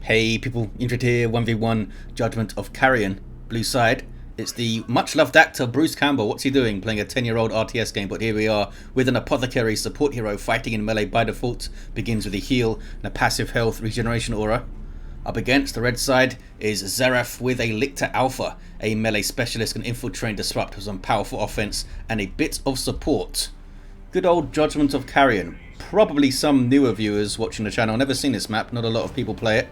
Hey people, Infant here, 1v1 Judgment of Carrion, blue side. It's the much loved actor Bruce Campbell. What's he doing? Playing a 10-year-old RTS game, but here we are with an Apothecary support hero fighting in melee by default. Begins with a heal and a passive health regeneration aura. Up against the red side is Zzzeraf with a Lictor Alpha, a melee specialist can infiltrate and disrupt with some powerful offense and a bit of support. Good old Judgment of Carrion. Probably some newer viewers watching the channel. Never seen this map, not a lot of people play it.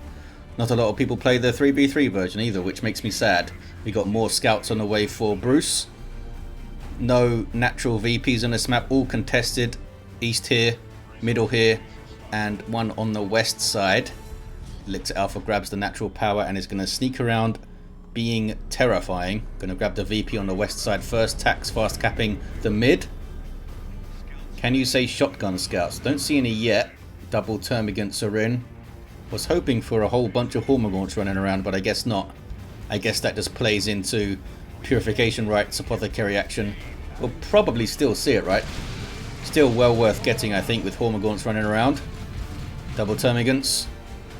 Not a lot of people play the 3v3 version either, which makes me sad. We got more scouts on the way for Bruce. No natural VPs on this map, all contested. East here, middle here, and one on the west side. Lictor Alpha grabs the natural power and is going to sneak around, being terrifying. Going to grab the VP on the west side first, tax fast capping the mid. Can you say shotgun scouts? Don't see any yet. Double termagants are in. Was hoping for a whole bunch of Hormagaunts running around, but I guess not. I guess that just plays into Purification Rites, Apothecary action. We'll probably still see it, right? Still well worth getting, I think, with Hormagaunts running around. Double termagants.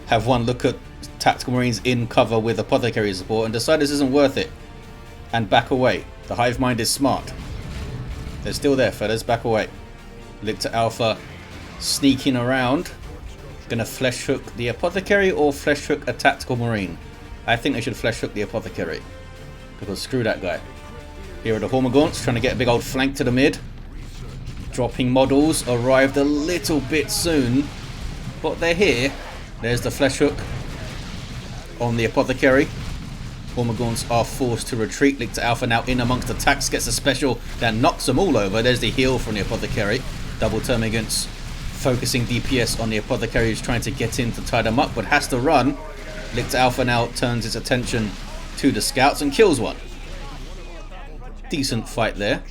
Have one look at Tactical Marines in cover with Apothecary support and decide this isn't worth it. And back away. The hive mind is smart. They're still there, fellas. Back away. Lictor Alpha sneaking around. Gonna flesh hook the Apothecary or flesh hook a Tactical Marine? I think they should flesh hook the Apothecary, because screw that guy. Here are the Hormagaunts trying to get a big old flank to the mid. Dropping models arrived a little bit soon, but they're here. There's the flesh hook on the Apothecary. Hormagaunts are forced to retreat. Lictor Alpha now in amongst attacks, gets a special that knocks them all over. There's the heal from the Apothecary. Double termagants focusing DPS on the Apothecary, who's trying to get in to tie them up but has to run. Lictor Alpha now turns its attention to the scouts and kills one. Decent fight there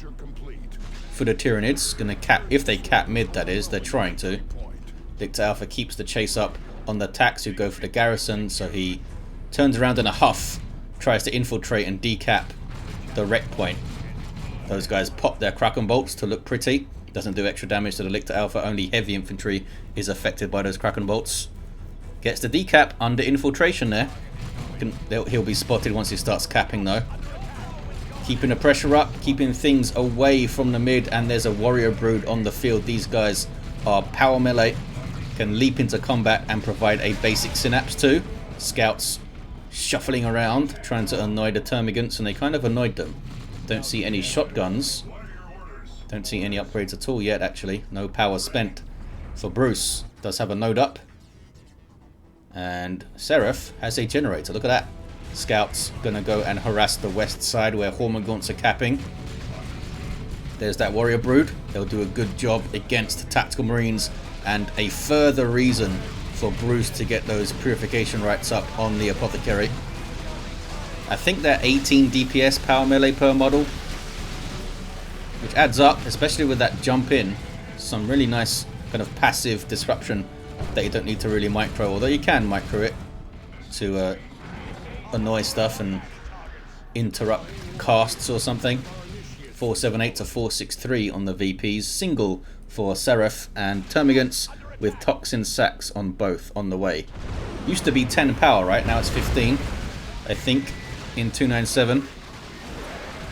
for the Tyranids. Gonna cap, if they cap mid, that is, they're trying to. Lictor Alpha keeps the chase up on the tax who go for the garrison, so he turns around in a huff, tries to infiltrate and decap the wreck point. Those guys pop their Kraken bolts to look pretty. Doesn't do extra damage to the Lictor Alpha, only heavy infantry is affected by those Kraken bolts. Gets the decap under infiltration there. He'll be spotted once he starts capping though. Keeping the pressure up, keeping things away from the mid, and there's a warrior brood on the field. These guys are power melee, can leap into combat and provide a basic synapse too. Scouts shuffling around, trying to annoy the termagants, and they kind of annoyed them. Don't see any shotguns. Don't see any upgrades at all yet, actually. No power spent for Bruce. Does have a node up. And Zzzeraf has a generator. Look at that. Scouts going to go and harass the west side where Hormagaunts are capping. There's that warrior brood. They'll do a good job against Tactical Marines. And a further reason for Bruce to get those Purification Rites up on the Apothecary. I think they're 18 DPS power melee per model, which adds up, especially with that jump in. Some really nice kind of passive disruption that you don't need to really micro, although you can micro it to annoy stuff and interrupt casts or something. 478 to 463 on the VPs, single for Zzzeraf, and termagants with toxin sacks on both on the way. Used to be 10 power, right? Now it's 15, I think, in 297.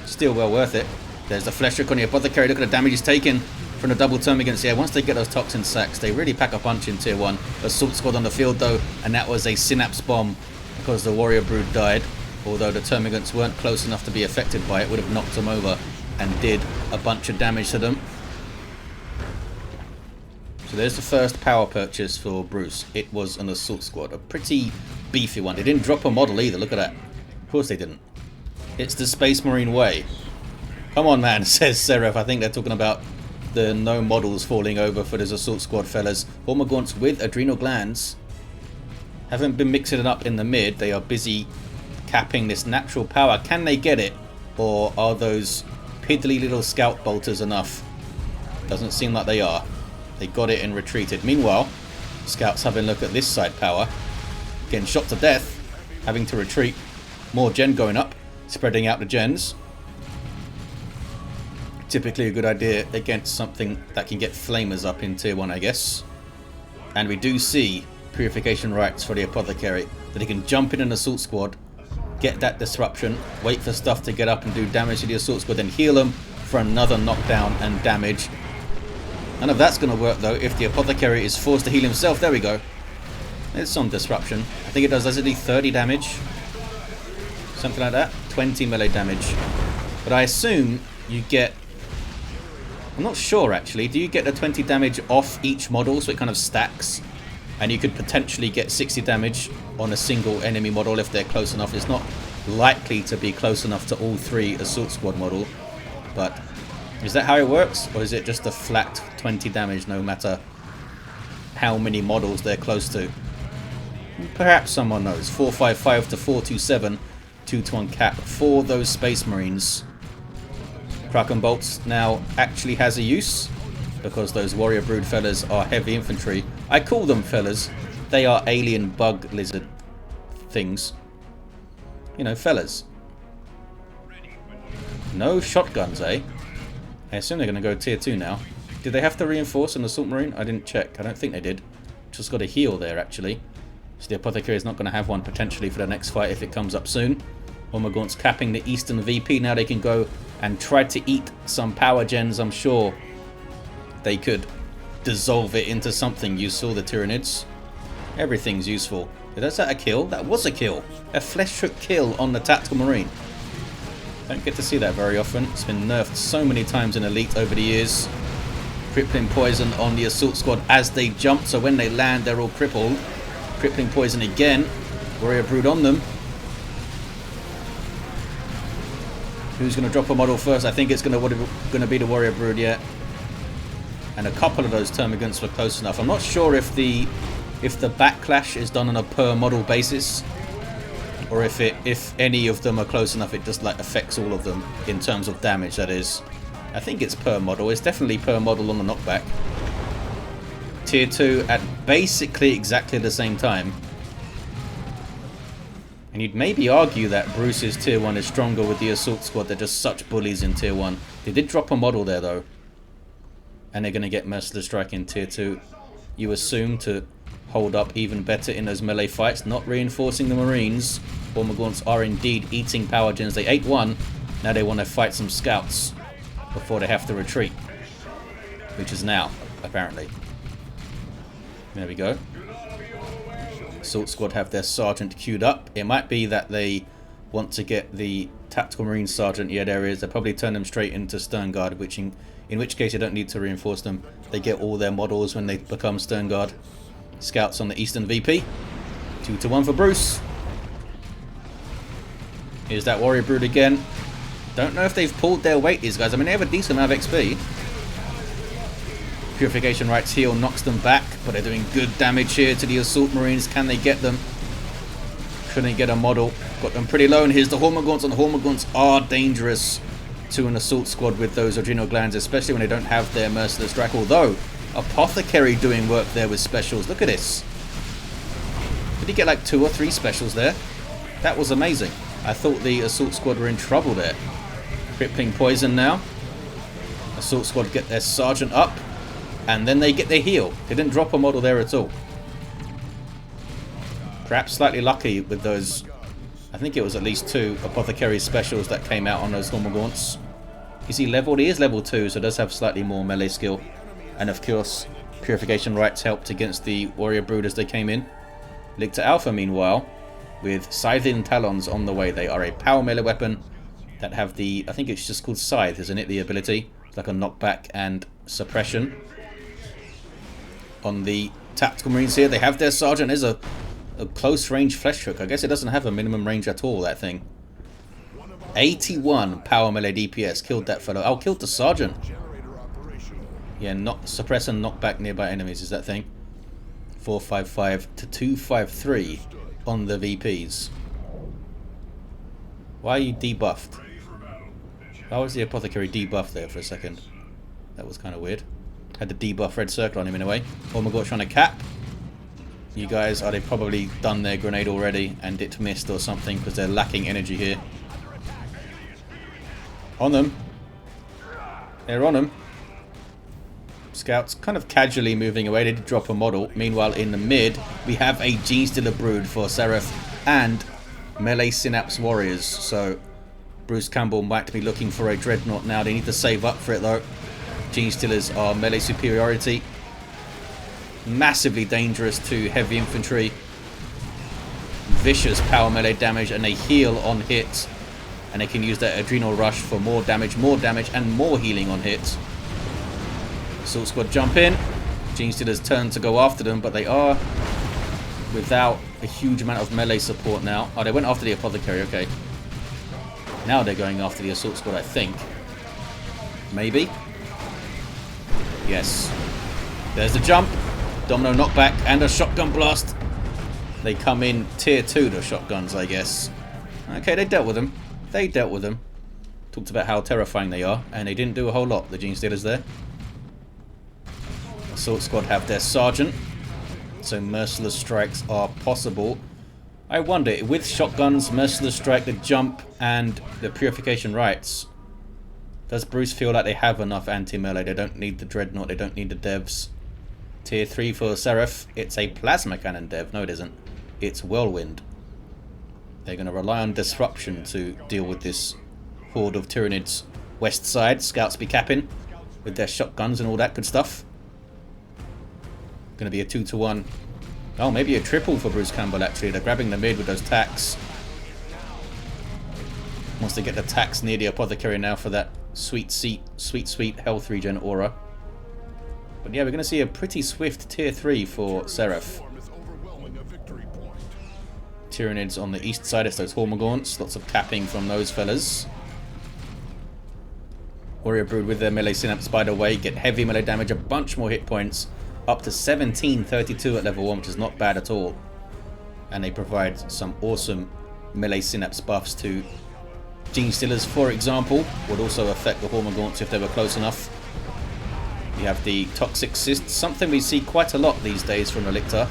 Still well worth it. There's the flesh hook on the Apothecary. Look at the damage he's taken from the double termagants. Yeah, once they get those toxin sacks, they really pack a punch in tier 1. Assault squad on the field though, and that was a synapse bomb because the warrior brood died. Although the termagants weren't close enough to be affected by it, would have knocked them over and did a bunch of damage to them. So there's the first power purchase for Bruce. It was an assault squad, a pretty beefy one. They didn't drop a model either, look at that. Of course they didn't. It's the Space Marine way. Come on, man, says Zzzeraf. I think they're talking about the no models falling over for this assault squad, fellas. Hormagaunts with adrenal glands haven't been mixing it up in the mid. They are busy capping this natural power. Can they get it? Or are those piddly little scout bolters enough? Doesn't seem like they are. They got it and retreated. Meanwhile, scouts having a look at this side power. Getting shot to death. Having to retreat. More gen going up. Spreading out the gens. Typically a good idea against something that can get flamers up in tier 1, I guess. And we do see purification rites for the Apothecary. That he can jump in an assault squad, get that disruption, wait for stuff to get up and do damage to the assault squad, then heal them for another knockdown and damage. None of that's going to work though if the Apothecary is forced to heal himself. There we go. There's some disruption. I think it does it 30 damage? Something like that. 20 melee damage. But I assume you get... I'm not sure actually. Do you get the 20 damage off each model so it kind of stacks? And you could potentially get 60 damage on a single enemy model if they're close enough. It's not likely to be close enough to all 3 assault squad model. But is that how it works? Or is it just a flat 20 damage no matter how many models they're close to? Perhaps someone knows. 455 to 427, 2-to-1 cap for those Space Marines. Kraken Bolts now actually has a use because those Warrior Brood fellas are heavy infantry. I call them fellas. They are alien bug lizard things. You know, fellas. No shotguns, eh? I assume they're going to go tier 2 now. Did they have to reinforce an Assault Marine? I didn't check. I don't think they did. Just got a heal there, actually. So the Apothecary is not going to have one potentially for the next fight if it comes up soon. Ormagaunt's capping the Eastern VP. Now they can go and try to eat some power gens. I'm sure they could dissolve it into something useful, the Tyranids. Everything's useful. Is that a kill? That was a kill. A flesh hook kill on the Tactical Marine. Don't get to see that very often. It's been nerfed so many times in Elite over the years. Crippling Poison on the Assault Squad as they jump, so when they land they're all crippled. Crippling Poison again. Warrior Brood on them. Who's going to drop a model first? I think it's going to be the Warrior Brood, yeah. And a couple of those Termagants were close enough. I'm not sure if the backlash is done on a per model basis, or if any of them are close enough, it just like affects all of them in terms of damage. That is, I think it's per model. It's definitely per model on the knockback. Tier 2 at basically exactly the same time. And you'd maybe argue that Bruce's tier 1 is stronger with the assault squad. They're just such bullies in tier 1. They did drop a model there though, and they're going to get Merciless Strike in tier 2. You assume to hold up even better in those melee fights, not reinforcing the Marines. Ormagaunts are indeed eating power gens. They ate one, now they want to fight some scouts before they have to retreat, which is now, apparently. There we go. Assault Squad have their Sergeant queued up. It might be that they want to get the Tactical Marine Sergeant. Yeah, there is. They'll probably turn them straight into Stern Guard, in which case you don't need to reinforce them. They get all their models when they become Stern Guard. Scouts on the Eastern VP. 2-to-1 for Bruce. Here's that Warrior Brood again. Don't know if they've pulled their weight, these guys. I mean, they have a decent amount of XP. Purification Rites heal knocks them back, but they're doing good damage here to the Assault Marines. Can they get them? Couldn't get a model. Got them pretty low, and here's the Hormagaunts, and the Hormagaunts are dangerous to an Assault Squad with those adrenal glands, especially when they don't have their Merciless Strike. Although, Apothecary doing work there with specials. Look at this. Did he get like 2 or 3 specials there? That was amazing. I thought the Assault Squad were in trouble there. Crippling Poison now. Assault Squad get their Sergeant up, and then they get their heal. They didn't drop a model there at all. Perhaps slightly lucky with those. I think it was at least 2 Apothecary specials that came out on those Hormagaunts. Is he leveled? He is level 2, so does have slightly more melee skill. And of course, Purification Rites helped against the Warrior Brood as they came in. Lictor Alpha, meanwhile, with Scything Talons on the way. They are a power melee weapon that have the, I think it's just called Scythe, isn't it, the ability? It's like a knockback and suppression. On the Tactical Marines here, they have their Sergeant. There's a close range flesh hook. I guess it doesn't have a minimum range at all, that thing. 81 power melee DPS. Killed that fellow. Oh, killed the Sergeant. Yeah, suppress and knock back nearby enemies is that thing. 455 to 253 on the VPs. Why are you debuffed? Why was the Apothecary debuffed there for a second? That was kind of weird. Had the debuff red circle on him in a way. Oh my god, trying to cap. You guys, are they probably done their grenade already and it missed or something because they're lacking energy here. On them. They're on them. Scouts kind of casually moving away. They did drop a model. Meanwhile, in the mid, we have a Genestealer Brood for Zzzeraf and melee Synapse Warriors. So Bruce Campbell might be looking for a Dreadnought now. They need to save up for it though. Genestealers are melee superiority. Massively dangerous to heavy infantry. Vicious power melee damage, and they heal on hit. And they can use that Adrenal Rush for more damage, and more healing on hit. Assault Squad jump in. Genestealers turn to go after them, but they are without a huge amount of melee support now. Oh, they went after the Apothecary, okay. Now they're going after the Assault Squad, I think. Maybe. Yes. There's the jump. Domino knockback and a shotgun blast. They come in tier 2, the shotguns, I guess. Okay, they dealt with them. They dealt with them. Talked about how terrifying they are, and they didn't do a whole lot, the Genestealers there. Assault Squad have their Sergeant, so Merciless Strikes are possible. I wonder, with shotguns, Merciless Strike, the jump, and the Purification Rites, does Bruce feel like they have enough anti-melee? They don't need the Dreadnought, they don't need the devs. Tier 3 for Zzzeraf, it's a Plasma Cannon dev. No, it isn't. It's Whirlwind. They're going to rely on Disruption to deal with this horde of Tyranids. West side, Scouts be capping with their shotguns and all that good stuff. Going to be a 2-to-1. Oh, maybe a triple for Bruce Campbell, actually. They're grabbing the mid with those tacks. Wants to get the tacks near the Apothecary now for that sweet health regen aura. But yeah, we're going to see a pretty swift tier 3 for Zzzeraf. Tyranids on the east side, it's those Hormagaunts. Lots of capping from those fellas. Warrior Brood with their melee Synapse Spider way, get heavy melee damage, a bunch more hit points. Up to 1732 at level 1, which is not bad at all. And they provide some awesome melee Synapse buffs to Genestealers, for example. Would also affect the Hormagaunts if they were close enough. You have the Toxic Cyst, something we see quite a lot these days from the Lictor.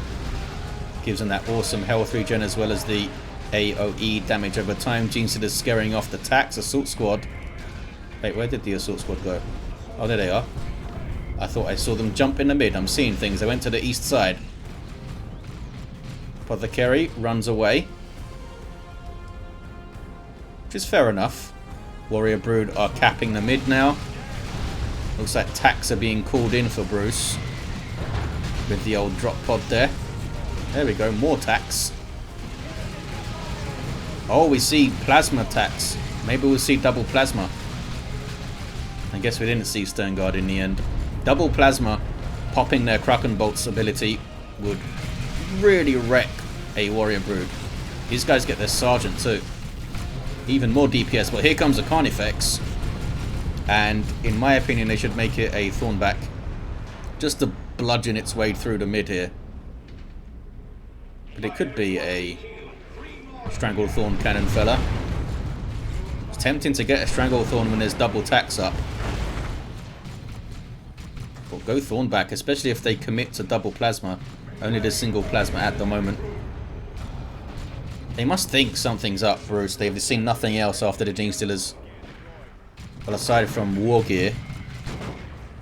Gives them that awesome health regen as well as the AoE damage over time. Genestealers scaring off the tax. Assault Squad. Wait, where did the Assault Squad go? Oh, there they are. I thought I saw them jump in the mid. I'm seeing things. They went to the east side. Apothecary runs away. Which is fair enough. Warrior Brood are capping the mid now. Looks like tax are being called in for Bruce. With the old drop pod there. There we go, more tax. Oh, we see plasma tax. Maybe we'll see double plasma. I guess we didn't see Sternguard in the end. Double plasma popping their Kraken Bolt's ability would really wreck a Warrior Brood. These guys get their Sergeant too. Even more DPS, but here comes a Carnifex. And in my opinion, they should make it a Thornback. Just to bludgeon its way through the mid here. But it could be a Stranglethorn Cannon fella. It's tempting to get a Stranglethorn when there's double tax up. But go Thornback, especially if they commit to double plasma. Only the single plasma at the moment. They must think something's up, Bruce. They've seen nothing else after the Genestealers. Well, aside from War Gear.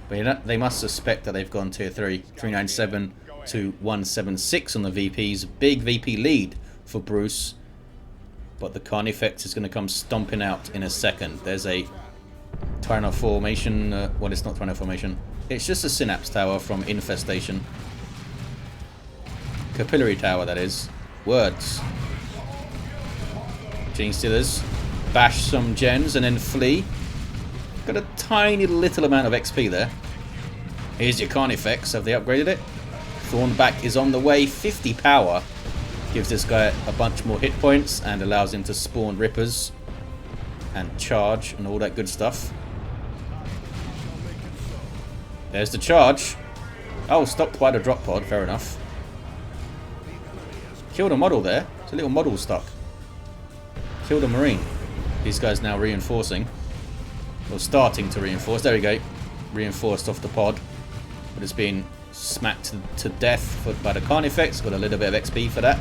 But they must suspect that they've gone tier 3. 397 to 176 on the VPs. Big VP lead for Bruce. But the Carnifex is going to come stomping out in a second. There's a Tyranids formation. Well, it's not Tyranids formation. It's just a Synapse Tower from Infestation. Capillary Tower, that is. Words. Genestealers bash some gens and then flee. Got a tiny little amount of XP there. Here's your Carnifex. Have they upgraded it? Thornback is on the way. 50 power. Gives this guy a bunch more hit points and allows him to spawn Rippers and charge and all that good stuff. There's the charge. Oh, stopped by the drop pod. Fair enough. Killed a model there. It's a little model stuck. Killed a Marine. These guys now reinforcing. Or starting to reinforce. There we go. Reinforced off the pod. But it's been smacked to death by the Carnifex. Got a little bit of XP for that.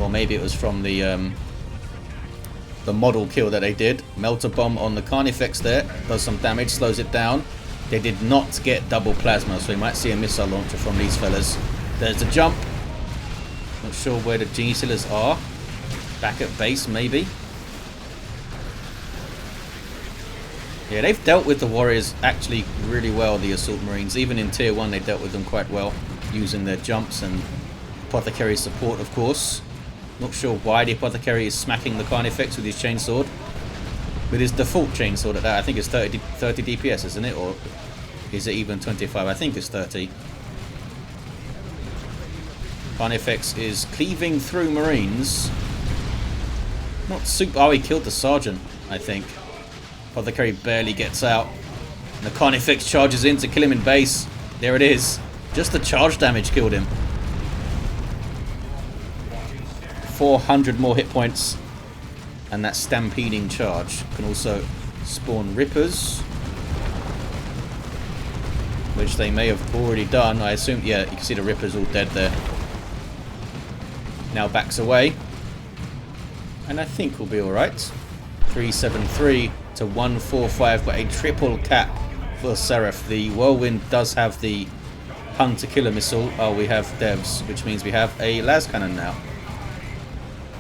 Or maybe it was from the model kill that they did. Melter Bomb on the Carnifex there. Does some damage. Slows it down. They did not get double plasma, so we might see a missile launcher from these fellas. There's the jump. Not sure where the Gene Stealers are. Back at base, maybe. Yeah, they've dealt with the Warriors actually really well, the Assault Marines. Even in Tier 1, they dealt with them quite well, using their jumps and Apothecary support, of course. Not sure why the Apothecary is smacking the Carnifex with his chainsword. With his default chainsword at that, I think it's 30 DPS, isn't it? Or is it even 25? I think it's 30. Carnifex is cleaving through Marines. Not super... Oh, he killed the Sergeant, I think. Apothecary barely gets out. And the Carnifex charges in to kill him in base. There it is. Just the charge damage killed him. 400 more hit points. And that stampeding charge can also spawn Rippers. Which they may have already done. I assume, yeah, you can see the Rippers all dead there. Now backs away. And I think we'll be alright. 373 to 145, but a triple cap for Zzzeraf. The Whirlwind does have the Hunter-Killer missile. Oh, we have devs, which means we have a las cannon now.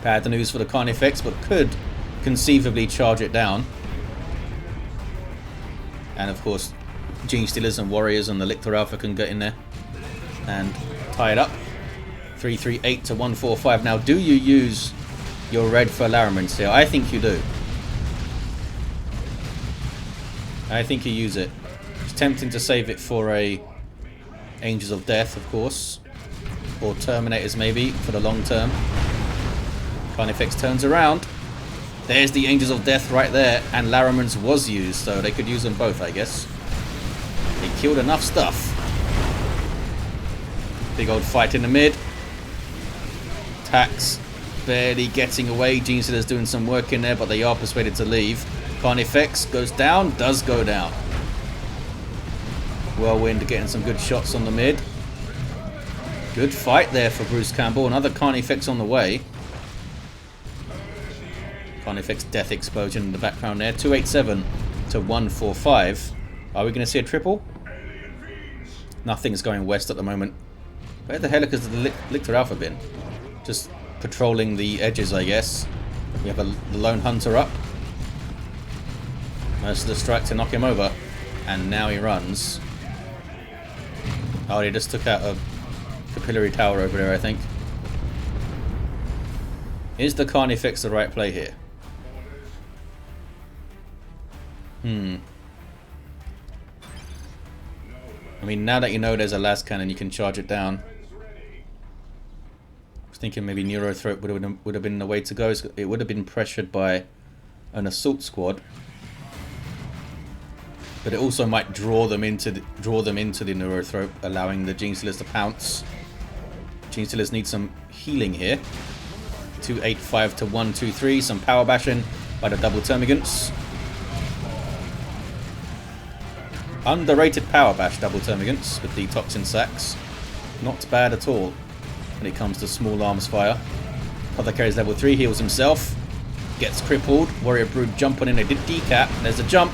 Bad news for the Carnifex, but could conceivably charge it down. And of course, Gene Stealers and Warriors and the Lictor Alpha can get in there and tie it up. 338 to 145. Now, do you use your red for Laraments here? I think you do. I think you use it. It's tempting to save it for a Angels of Death, of course. Or Terminators, maybe, for the long term. Carnifex turns around. There's the Angels of Death right there. And Laraments was used, so they could use them both, I guess. They killed enough stuff. Big old fight in the mid. Tax barely getting away. Gene Stealer's doing some work in there, but they are persuaded to leave. Carnifex goes down, does go down. Whirlwind getting some good shots on the mid. Good fight there for Bruce Campbell. Another Carnifex on the way. Carnifex death explosion in the background there. 287 to 145. Are we going to see a triple? Nothing's going west at the moment. Where the hell has the Lictor Alpha been? Just patrolling the edges, I guess. We have the Lone Hunter up. Merciless strike to knock him over. And now he runs. Oh, he just took out a capillary tower over there, I think. Is the Carnifex the right play here? I mean, now that you know there's a las cannon, you can charge it down. I was thinking maybe Neurothroat would have been the way to go. It would have been pressured by an assault squad. But it also might draw them into the Neurothroat, allowing the Gene Stealers to pounce. Gene Stealers need some healing here. 285 to 123. Some power bashing by the double Termagants. Underrated power bash double Termagants with the toxin sacks. Not bad at all when it comes to small arms fire. Apothecary's level 3, heals himself. Gets crippled. Warrior Brood jumping in. They did decap. There's a jump.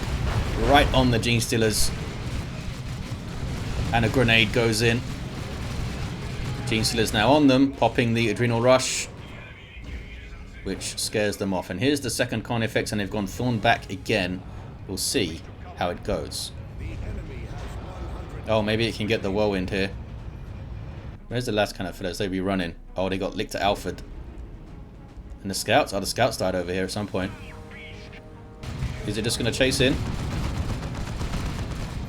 Right on the Gene Stealers. And a grenade goes in. Gene Stealers now on them, popping the Adrenal Rush, which scares them off. And here's the second Carnifex, and they've gone Thorn back again. We'll see how it goes. Oh, maybe it can get the Whirlwind here. Where's the last kind of fellas? They'd be running. Oh, they got Lictor Alfred. And the Scouts? Oh, the Scouts died over here at some point. Is it just going to chase in?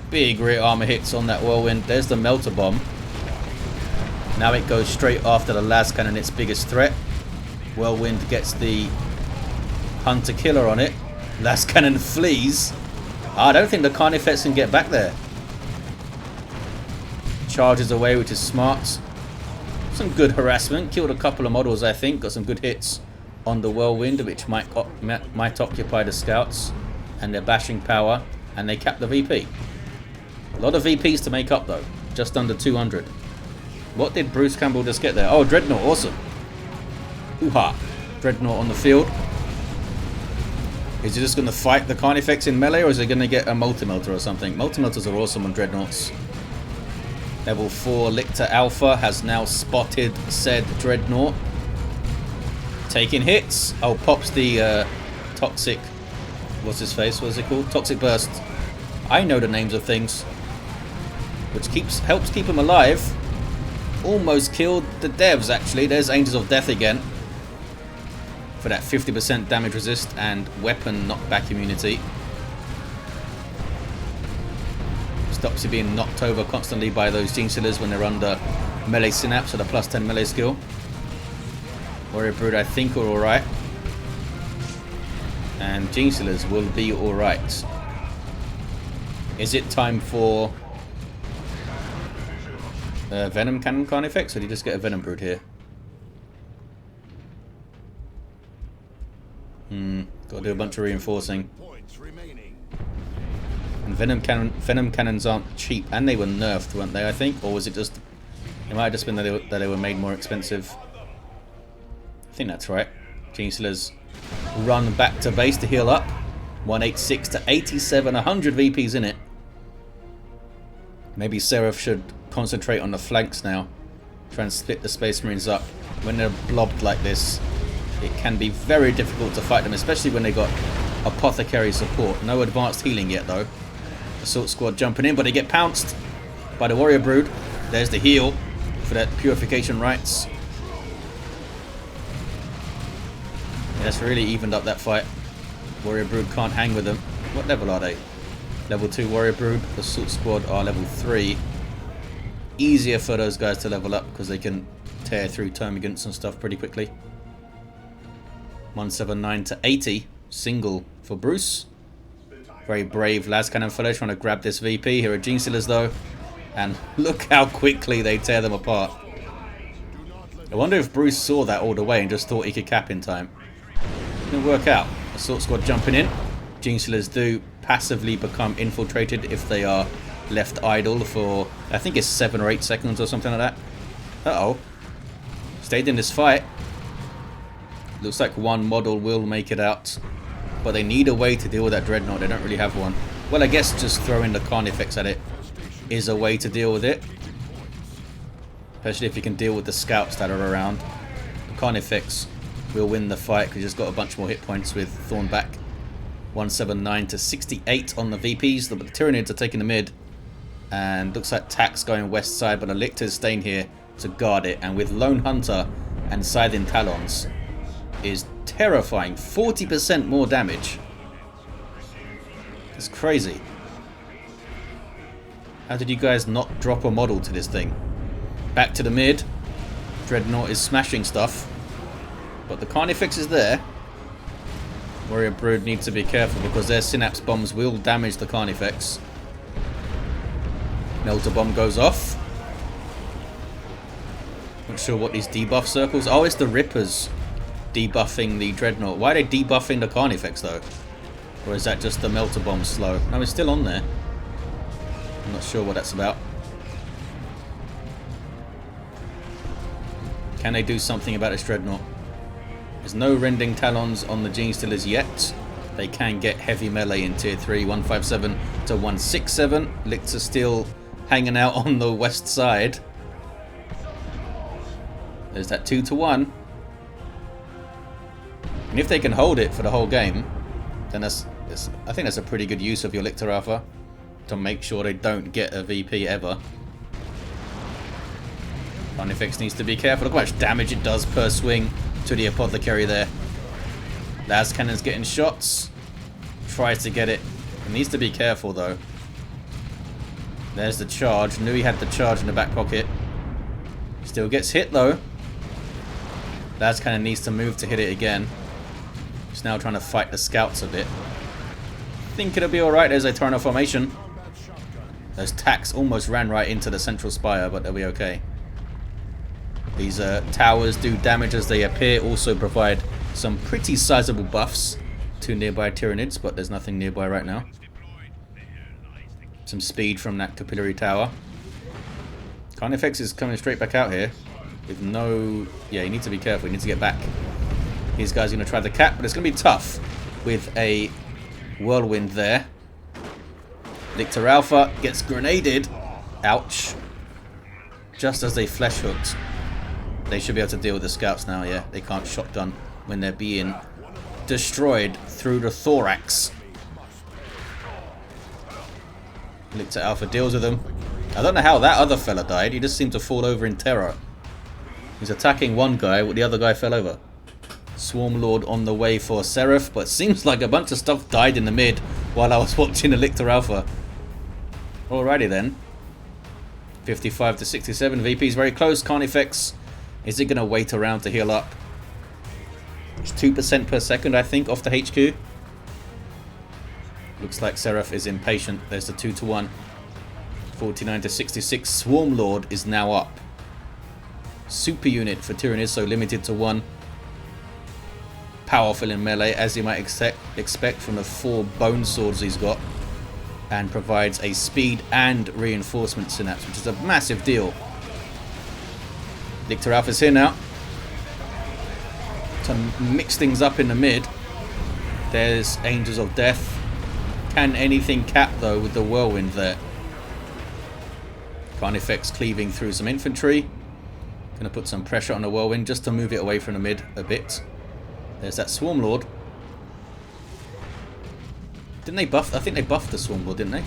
Big rear armor hits on that Whirlwind. There's the Melter Bomb. Now it goes straight after the las cannon, its biggest threat. Whirlwind gets the Hunter-Killer on it. Las cannon flees. I don't think the Carnifex can get back there. Charges away, which is smart. Some good harassment. Killed a couple of models, I think. Got some good hits on the Whirlwind, which might occupy the Scouts and their bashing power. And they cap the VP. A lot of VPs to make up, though. Just under 200. What did Bruce Campbell just get there? Oh, Dreadnought. Awesome. Hoo-ha. Dreadnought on the field. Is he just going to fight the Carnifex in melee, or is he going to get a multi-melter or something? Multi-melters are awesome on Dreadnoughts. Level 4 Lictor Alpha has now spotted said Dreadnought. Taking hits. Oh, pops the toxic... What's his face? What is it called? Toxic Burst. I know the names of things. Which helps keep him alive. Almost killed the devs, actually. There's Angels of Death again. For that 50% damage resist and weapon knockback immunity. Stops you being knocked over constantly by those Gene Stealers when they're under melee synapse at a plus 10 melee skill. Warrior Brood, I think, are alright. And Gene Stealers will be alright. Is it time for Venom Cannon Carnifex, or do you just get a Venom Brood here? Gotta do a bunch of reinforcing. And Venom Cannons aren't cheap, and they were nerfed, weren't they, I think? Or was it just... It might have just been that they were made more expensive. I think that's right. Gene Stealers run back to base to heal up. 186 to 87, 100 VPs in it. Maybe Zzzeraf should concentrate on the flanks now. Try and split the Space Marines up. When they're blobbed like this, it can be very difficult to fight them, especially when they got Apothecary support. No advanced healing yet, though. Assault Squad jumping in, but they get pounced by the Warrior Brood. There's the heal for that Purification Rites. Yeah, that's really evened up that fight. Warrior Brood can't hang with them. What level are they? Level 2 Warrior Brood. Assault Squad are level 3. Easier for those guys to level up because they can tear through termagants and stuff pretty quickly. 179 to 80. Single for Bruce. Very brave Lascannon fellow trying to grab this VP. Here are Gene Stealers though. And look how quickly they tear them apart. I wonder if Bruce saw that all the way and just thought he could cap in time. Didn't work out. Assault Squad jumping in. Gene Stealers do passively become infiltrated if they are left idle for, I think it's 7 or 8 seconds or something like that. Uh-oh. Stayed in this fight. Looks like one model will make it out. But they need a way to deal with that Dreadnought. They don't really have one. Well, I guess just throwing the Carnifex at it is a way to deal with it. Especially if you can deal with the scouts that are around. The Carnifex will win the fight because he's got a bunch more hit points with Thornback. 179 to 68 on the VPs. The Tyranids are taking the mid. And looks like Tax going west side, but the Lictor's staying here to guard it. And with Lone Hunter and Scything Talons is terrifying. 40% more damage. It's crazy. How did you guys not drop a model to this thing? Back to the mid. Dreadnought is smashing stuff. But the Carnifex is there. Warrior Brood needs to be careful because their Synapse bombs will damage the Carnifex. Melter Bomb goes off. Not sure what these debuff circles... Oh, it's the Rippers debuffing the Dreadnought. Why are they debuffing the Carnifex though? Or is that just the Melter Bomb slow? No, it's still on there. I'm not sure what that's about. Can they do something about this Dreadnought? There's no Rending Talons on the Gene Stealers yet. They can get heavy melee in tier 3. 157 to 167. Lictor still hanging out on the west side. There's that 2 to 1. And if they can hold it for the whole game, then I think that's a pretty good use of your Lictor Alpha to make sure they don't get a VP ever. Carnifex needs to be careful. Look how much damage it does per swing to the Apothecary there. Lascannon's getting shots. Tries to get it. It needs to be careful though. There's the charge. Knew he had the charge in the back pocket. Still gets hit though. Lascannon needs to move to hit it again. He's now trying to fight the scouts a bit. Think it'll be alright. There's a Tyranno formation. Those Tax almost ran right into the central spire, but they'll be okay. These towers do damage as they appear, also provide some pretty sizable buffs to nearby Tyranids, but there's nothing nearby right now. Some speed from that capillary tower. Carnifex is coming straight back out here with no... Yeah, you need to be careful. You need to get back. These guys are going to try the cap, but it's going to be tough. with a whirlwind there. Lictor Alpha gets grenaded. Ouch. Just as they flesh hooked. They should be able to deal with the scouts now, yeah. They can't shotgun when they're being destroyed through the thorax. Lictor Alpha deals with them. I don't know how that other fella died. He just seemed to fall over in terror. He's attacking one guy, but the other guy fell over. Swarm Lord on the way for Zzzeraf, but seems like a bunch of stuff died in the mid while I was watching the Lictor Alpha. Alrighty then. 55 to 67. VP's very close. Carnifex. Is it going to wait around to heal up? It's 2% per second, I think, off the HQ. Looks like Zzzeraf is impatient. There's the 2 to 1. 49 to 66. Swarm Lord is now up. Super unit for Tyranids, so limited to 1. Powerful in melee, as you might expect from the 4 bone swords he's got. And provides a speed and reinforcement synapse, which is a massive deal. Lictor Alpha's here now to mix things up in the mid. There's Angels of Death. Can anything cap though with the whirlwind there? Carnifex cleaving through some infantry. Gonna put some pressure on the whirlwind just to move it away from the mid a bit. There's that Swarm Lord. Didn't they buff? I think they buffed the Swarm Lord, didn't they?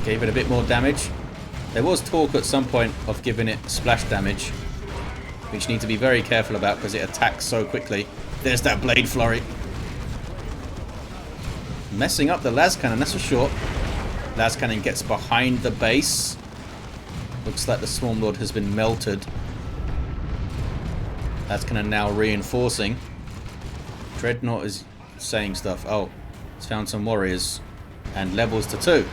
Gave it a bit more damage. There was talk at some point of giving it splash damage, which you need to be very careful about because it attacks so quickly. There's that Blade Flurry. Messing up the las cannon, that's for sure. Las cannon gets behind the base. Looks like the Swarm Lord has been melted. Las cannon now reinforcing. Dreadnought is saying stuff. Oh, it's found some warriors. And levels to 2.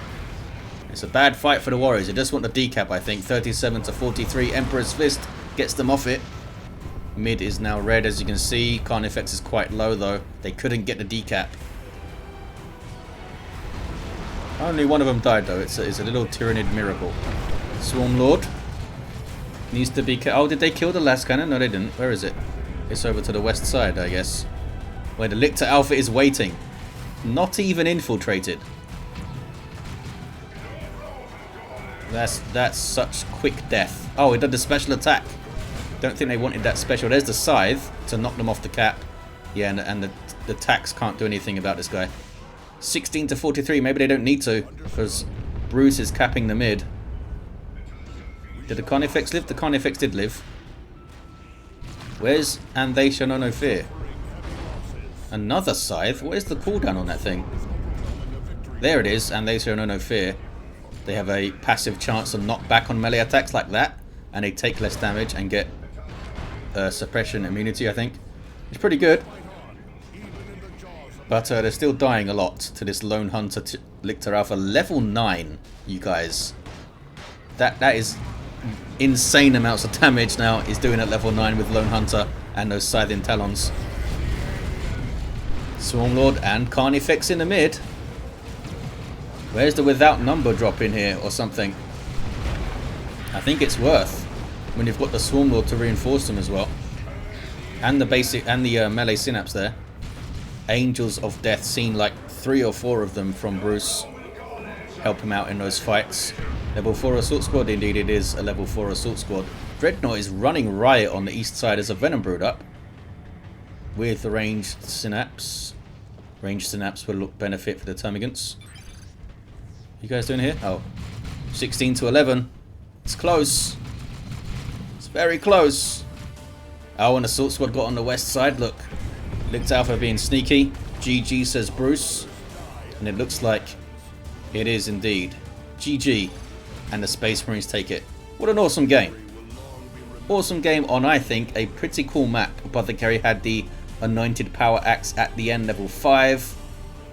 It's a bad fight for the warriors. They just want the decap, I think. 37 to 43. Emperor's Fist gets them off it. Mid is now red, as you can see. Carnifex is quite low, though. They couldn't get the decap. Only one of them died, though. It's a little Tyranid miracle. Swarm Lord needs to be... Oh, did they kill the last cannon? No, they didn't. Where is it? It's over to the west side, I guess. Where the Lictor Alpha is waiting. Not even infiltrated. That's such quick death. Oh, it did the special attack. Don't think they wanted that special. There's the scythe to knock them off the cap. Yeah, and the tax can't do anything about this guy. 16 to 43. Maybe they don't need to because Bruce is capping the mid. Did the Carnifex live? The Carnifex did live. Where's And They Shall Know No Fear? Another scythe? What is the cooldown on that thing? There it is. And They Shall Know No Fear. They have a passive chance to knock back on melee attacks like that. And they take less damage and get suppression immunity, I think. It's pretty good. But they're still dying a lot to this Lone Hunter Lictor Alpha. Level 9, you guys. That is insane amounts of damage now. He's doing at level 9 with Lone Hunter and those Scything Talons. Swarm Lord and Carnifex in the mid. Where's the without number drop in here or something? I think it's worth when you've got the Swarm Lord to reinforce them as well. And the basic and the melee synapse there. Angels of Death, seen like 3 or 4 of them from Bruce. Help him out in those fights. Level 4 assault squad, indeed it is a level 4 assault squad. Dreadnought is running riot on the east side as a Venom Brood up. With the ranged synapse. Ranged synapse will look benefit for the Termagants. You guys doing here? Oh. 16 to 11. It's close. It's very close. Oh, and assault squad got on the west side, look. Lictor Alpha being sneaky. GG, says Bruce. And it looks like it is indeed. GG. And the Space Marines take it. What an awesome game. Awesome game on, I think, a pretty cool map. Apothecary had the Anointed Power Axe at the end, level 5.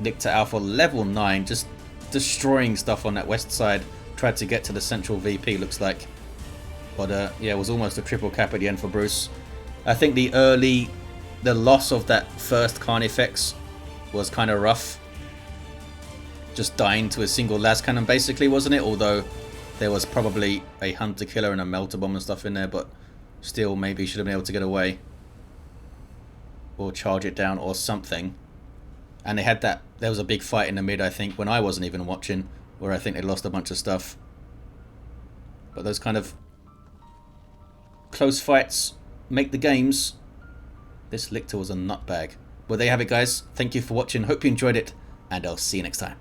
Lictor Alpha, level 9. Just destroying stuff on that west side. Tried to get to the central VP, looks like. But yeah, it was almost a triple cap at the end for Bruce. I think the loss of that first Carnifex was kind of rough. Just dying to a single las cannon basically, wasn't it? Although there was probably a hunter killer and a melter bomb and stuff in there, but still maybe should have been able to get away. or charge it down or something. And they had that, there was a big fight in the mid, I think, when I wasn't even watching, where I think they lost a bunch of stuff. But those kind of close fights make the games. This Lictor was a nutbag. Well, there you have it, guys. Thank you for watching. Hope you enjoyed it, and I'll see you next time.